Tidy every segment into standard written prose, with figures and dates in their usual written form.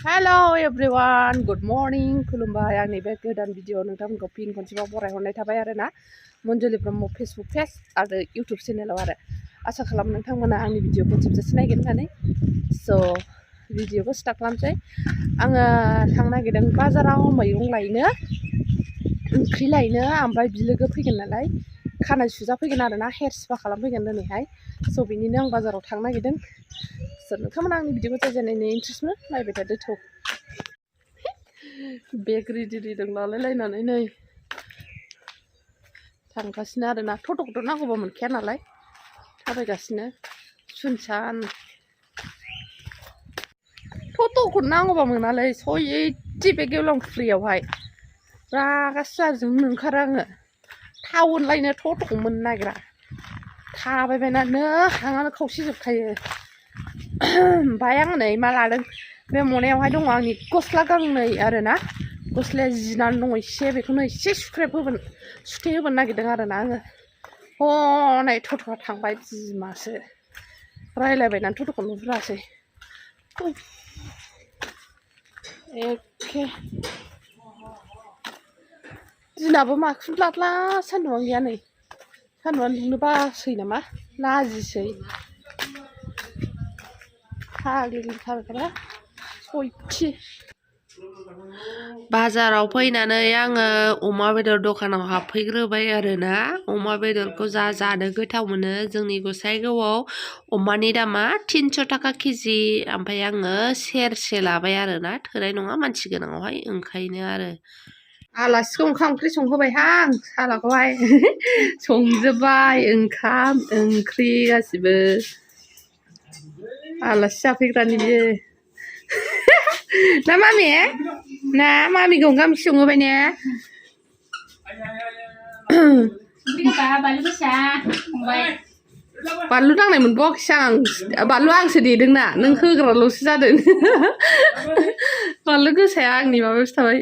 Hello everyone, good morning. खुलुमबाय आंनि बे गोदान भिडिअ नोंथांमोनखौ फिन खनसेबाव बरायहरनाय थाबाय आरोना मनजुलि ब्रह्म फेसबुक पेज आरो इउटुब चेनेलाव आरो आसा खालामो नोंथांमोना आंनि भिडिअखौ जोबजासे नायगोन होननानै स' भिडिअखौ स्टार्ट खालामसै आङो थांनो नागिरदों बाजाराव मैगं लायनो ओंख्रि लायनो ओमफ्राय बिलोगो फैगोन नालाय खानाय सुजा फैगोन आरोना हेयार स्पा खालामफैगोन दिनैहाय स' बिनिनो आं बाजाराव थांनो नागिरदों नोंथांमोना आंनि भिडिअखौ जायजानायनि इन्ट्रेस्ट मोनो नायबाय थादो थौ बेग रेडि लालायलायनानै नै थांगासिनो आरोना टट'खौथ' नांगौबा मोनखाया नालाय थाबायगासिनो सुनसान टट'खौ नांगौबा मोनालै सयथि बे गेवलां फ्रियावहाय रागासो जाजोबनो ओंखारो आङो टाउन लायनो टट'खौ मोननो नागिरा थाबायबायनानो हाङानो खावसे जोबखायो ओमफ्राय आं नै मा लादों बे मनायावहाय दङ आंनि गस्ला गांनै आरोना गस्लाया जिनानै दङ एसे बेखौनो एसे सुथेहोबोनो नागिरदों आरोना आङो हनै टट'आ थांबाय बिमासो रायलायबायनानै टट'खौ नुहुरासै एखे दिनाबो माखुमब्लाब्ला सान्दुंआनो गैया नै सान्दुंआनो दुंनो बासै नामा लाजिसै फाग्लिथारग्रा सयथि बाजाराव फैनानै आङो अमा बेदर दखानाव हाबफैग्रोबाय आरोना अमा बेदरखौ जानो गोथाव मोनो जोंनि गसाइगावआव अमानि दामा 300 थाखा केजि ओमफ्राय आङो सेरसे लाबाय आरोना थोनाय नङा मानसि गोनाङावहाय ओंखायनो आरो आलासिखौ ओंखाम ओंख्रि संहोबायहां सालाखौहाय संजोब्बाय ओंखाम ओंख्रि गासिबो आलासि जाफैग्रानि बियो ना मामि ना मामिखौ ओंखाम ओंख्रि संहोबाय ने बानलु नांनाय मोनबावाखैसो आं बानलु आंसो देदोंना नों होग्राल'सो जादों बानलु गोसाया आंनि माबायावसो थाबाय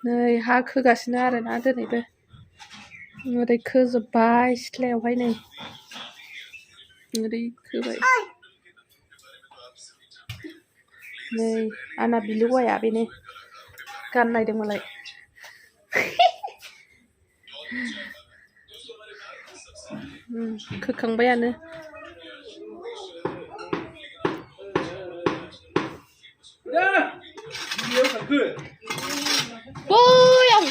नै हा खोगासिनो आरोना दिनैबो ओरै खोजोब्बाय सिथ्लायावहाय नै ओरै खोबाय नै आंना बिलुगाया बेनो गाननायदों मालाय खोखांबायानो बैयाव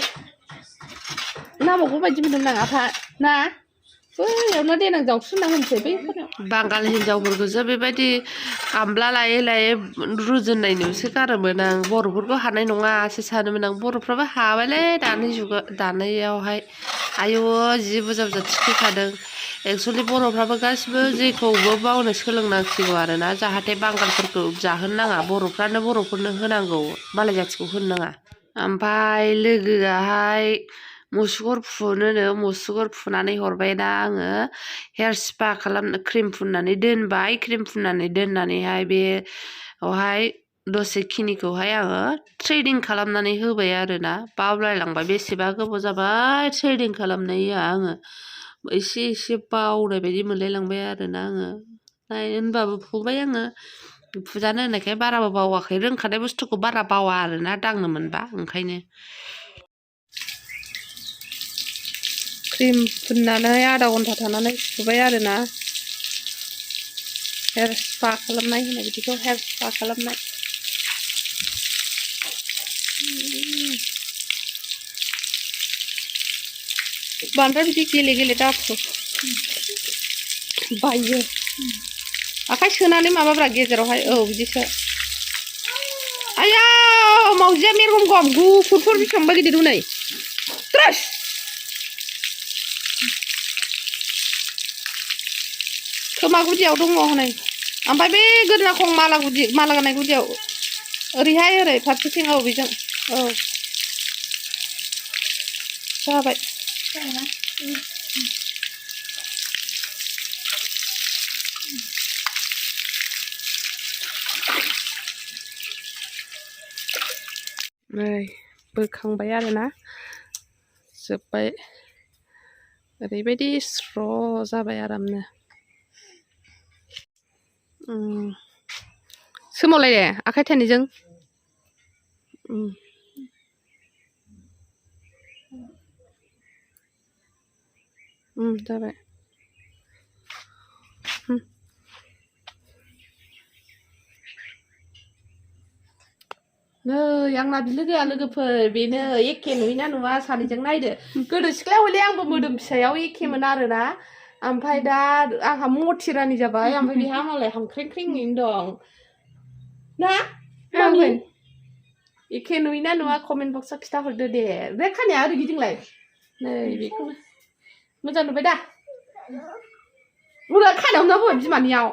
नामावबो बायदि मोनदों आं आफा ना बैयावनो देनां जावफुना होनसै बैफोराव बांगाल हिनजावफोरखौसो बेबायदि गामला लायै लायै रुजुननाय नुसो गारोमोन आं बर'फोरखौ हानाय नङासो सानोमोन आं बर'फ्राबो हाबायलै दानायावहाय आयु जि बुरजा बुरजा थिखोखादों एक्सुवेलि बर'फ्राबो गासिबो जेखौबो मावनो सोलोंनांसिगौ आरोना जाहाथे बांगालफोरखौ जाहोनो नाङा बर'फ्रानो बर'फोरनो होनांगौ मालाय जाथिखौ होनो नाङा ओमफ्राय लोगोआहाय मुसुगुर फुनोनो मुसुगुर फुनानै हरबायना आङो हेयार स्पा खालामनो क्रिम फुननानै दोनबाय क्रिम फुननानै दोननानैहाय बेवहाय दसेखिनिखौहाय आङो थ्रेडिं खालामनानै होबाय आरोना बावलायलांबाय बेसेबा गोबाव जाबाय थ्रेडिं खालामनाया आङो एसे एसे बावनाय बायदि मोनलायलांबाय आरोना आङो होनबाबो फुबाय आङो फुजानो होननायखाय बाराबो बावाखै रोंखानाय बुस्थुखौ बारा बावा आरोना दांनो मोनबा ओंखायनो क्रिम फुननानै आधा घन्टा थानानै सुबाय आरोना हेयार स्पा खालामनाय होनो बिदिखौ हेयार स्पा खालामनाय बांद्राय बिदि गेले गेले दाफु बायो आखाइ सोनानै माबाब्रा गेजेरावहाय औ बिदिसो आया मावजिया मेरगम गम गुफुरफोर बेसेबांबा गिदिर दं नै त्रास खोमा गुदियाव दङ हनै ओमफ्राय बे गोदोनाखं माला गाननाय गुदियाव ओरैहाय ओरै फारसेथिं औ बेजों औ जाबाय नै बोखांबाय आरोना जोब्बाय ओरैबायदि स्र' जाबाय आरामनो सोमावलाय दे आखाइ थाइनैजों जाबाय नै आंना बिलोगोआ लोगोफोर बेनो एखे नुयोना नुवा सानैजों नायदो गोदो सिख्लायाव हले आंबो मोदोम फिसायाव एखेमोन आरोना ओमफ्राय दा आंहा मथिरानि जाबाय ओमफ्राय बेहा मालाय हामख्रेंख्रेंयैनो दं ना मामि एखे नुयोना नुवा कमेन्ट बक्सआव खिथाहरदो दे बे खानाया ओरै गिदिंलाय नै बेखौनो मोजां नुबाय दा उरा खानायाव ना बय बिमानियाव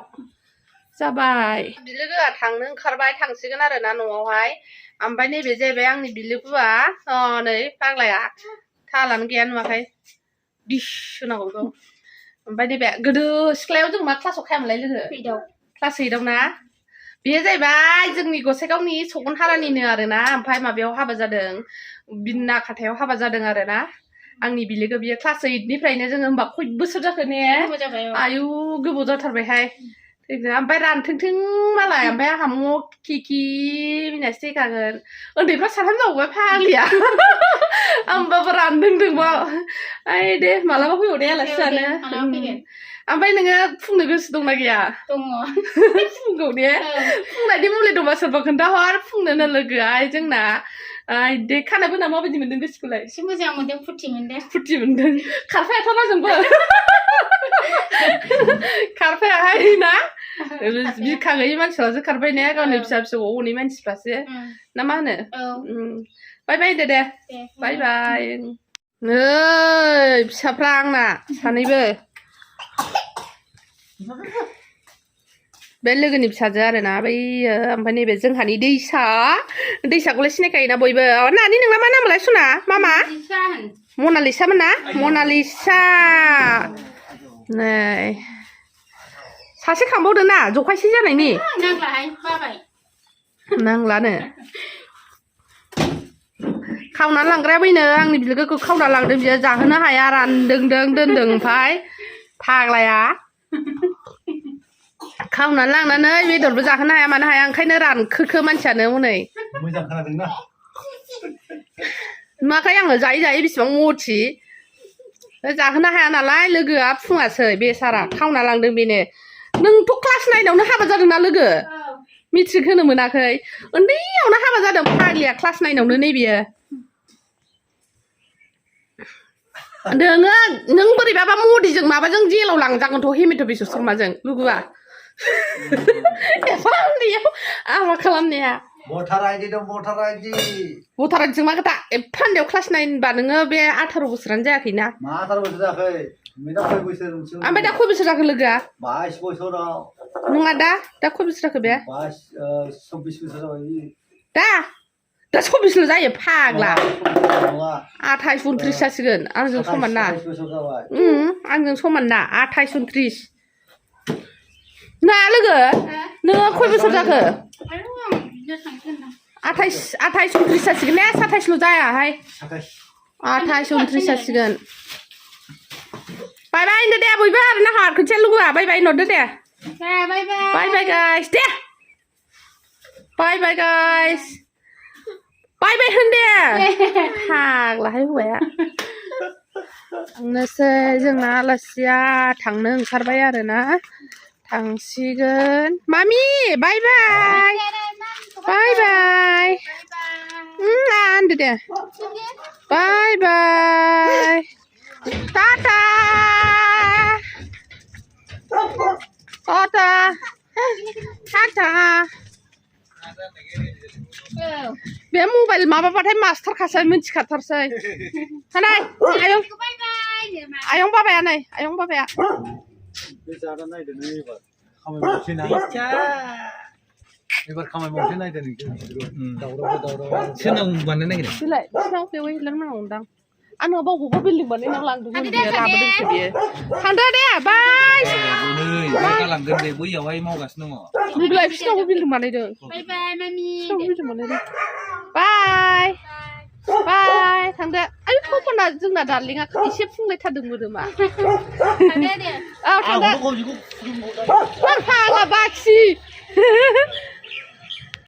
जाबाय बिलोगोआ थांनो ओंखारबाय थांसिगोन आरोना न'आवहाय ओमफ्राय नैबे जाहैबाय आंनि बिलोगोआ नै फाग्लाया थालानो गैया नुवाखै दिस होनांगौ बेखौ ओमफ्राय नैबे गोदो सिख्लायाव जों मा क्लासाव खायामोनलाय लोगो क्लास 8 आव ना बेयो जाहैबाय जोंनि गसाइगावनि सगनहारानिनो आरोना ओमफ्राय माबायाव हाबा जादों बिना खाथायाव हाबा जादों आरोना आंनि बिलोगो बियो क्लास 8 निफ्रायनो जोङो होमबा खय बोसोर जाखो ने आयु गोबाव जाथारबायहाय ओमफ्राय रानथोंथों मालाय ओमफ्राय आंहा मखि मिनासो थैखागोन उन्दैफ्रा साथाम जाबावबाय फाग्लिया होमबाबो रानथोंथोंबा ओइ दे मालाबा फैबाव दे आलासि जानो ओमफ्राय नोङो फुंनो गोसो दंना गैया दङ फुंगौ दे फुंनायनि मुलि दंबा सोरबा खोन्थाहर फुंनोनो लोगोआय जोंना दे खाना बोना माबायदि मोनदों गोसोखौलाय एसे मोजां मोनदों फुर्ति मोनदों खारफायाथ' ना जोंबो खारफायाहाय ना बिखा गैयि मानसिफ्रासो खारफाय ने गावनि फिसा फिसौ अनै मानसिफ्रासो ना मा होनो बाय बाय दे बाय बाय नै फिसाफ्रा आंना सानैबो बे लोगोनि फिसाजो आरोना बैयो ओमफ्राय नैबे जोंहानि दैसाखौलाय सिनायखायोना बयबो नानि नोंना मा नामलाय सुना मामा मनालिसामोन ना मनालिसा नै सासे खांबावदो ना जखायसे जानायनि नांलानो खावनानै लांग्राया बैनो आंनि बिलोगोखौ खावना लांदों बियो जाहोनो हाया रानदों दोनदों ओमफ्राय फाग्लाया खावनानै लांनानै बेदरबो जाहोनो हाया मानो हाया ओंखायनो रानखोखो मानसियानो हनै मोजां खोनादोंना नुवाखै आङो जायै बेसेबां मथि जाहोनो हाया नालाय लोगोआ फुङासै बेसारा खावना लांदों बेनो नोंथ' क्लास 9 आवनो हाबा जादोंना लोगो मेट्रिक होनो मोनाखै उन्दैयावनो हाबा जादों फाग्लिया क्लास 9 आवनो नैबेयो नों बोरैबाबा मदिजों माबाजों जेलाव लांजागोनथ' हेमेथ' बिश्व शर्माजों लोगोआ एफा उन्दैयाव आं मा खालामनाया भटार आइडि दं भटार आइडिजों मा खोथा एफा उन्दैयाव क्लास 9 बा नोङो बे 18 बोसोरानो जायाखैना मा 18 बोसोर जायाखै ओमफ्राय दा खय बोसोर जाखो लोगोआ 22 बोसोराव नङा दा खय बोसोर जाखो बे 24 बोसोर जाबाय दा 24 जायो फाग्ला 28 29 जासिगोन आंजों समान ना आंजों समान ना 28 29 ना लोगो नोङो खय बोसोर जाखो 28 29 जासिगोन ने 27ल' जायाहाय 28 29 जासिगोन बाय बाय होनदो दे बयबो आरोना खोनसे लोगोआ बाय बाय होनहरदो दे बाय बाय guys they bye bye guys बाय बाय होन दे फाग्लाहाय हौवाया थांनोसै जोंना आलासिया थांनो ओंखारबाय आरोना थांसिगोन मामि बाय बाय बाय बाय होनदो दे बाय बाय टाटा टाटा टाटा बे मबाइल माबाबाथाय मास्टारखासै मिथिखाथारसै हानाय आयं बाबाया नै आयं बाबाया एबार खामानि मावसै नायदो सोरनाव बानायनो नागिरदों बिलाय बिसिनाव बेवाय लांनांगौदां आंनो बावबो बिल्डिं बानायनायाव लांदोंमोन बियो लाबोदोंसो बियो थांदो दे बाय गालांगोन दे बैयावहाय मावगासिनो दङ बिलाय बिसिनावबो बिल्डिं बानायदों बाय बाय मामि बिसिनावबो बिल्डिं बानायदों बाय बाय थांदो आयु थपना जोंना दार्लिंआ एसे फुंलायथारदों मोदोमा थांदो दे औ थांदो फाग्ला बाखि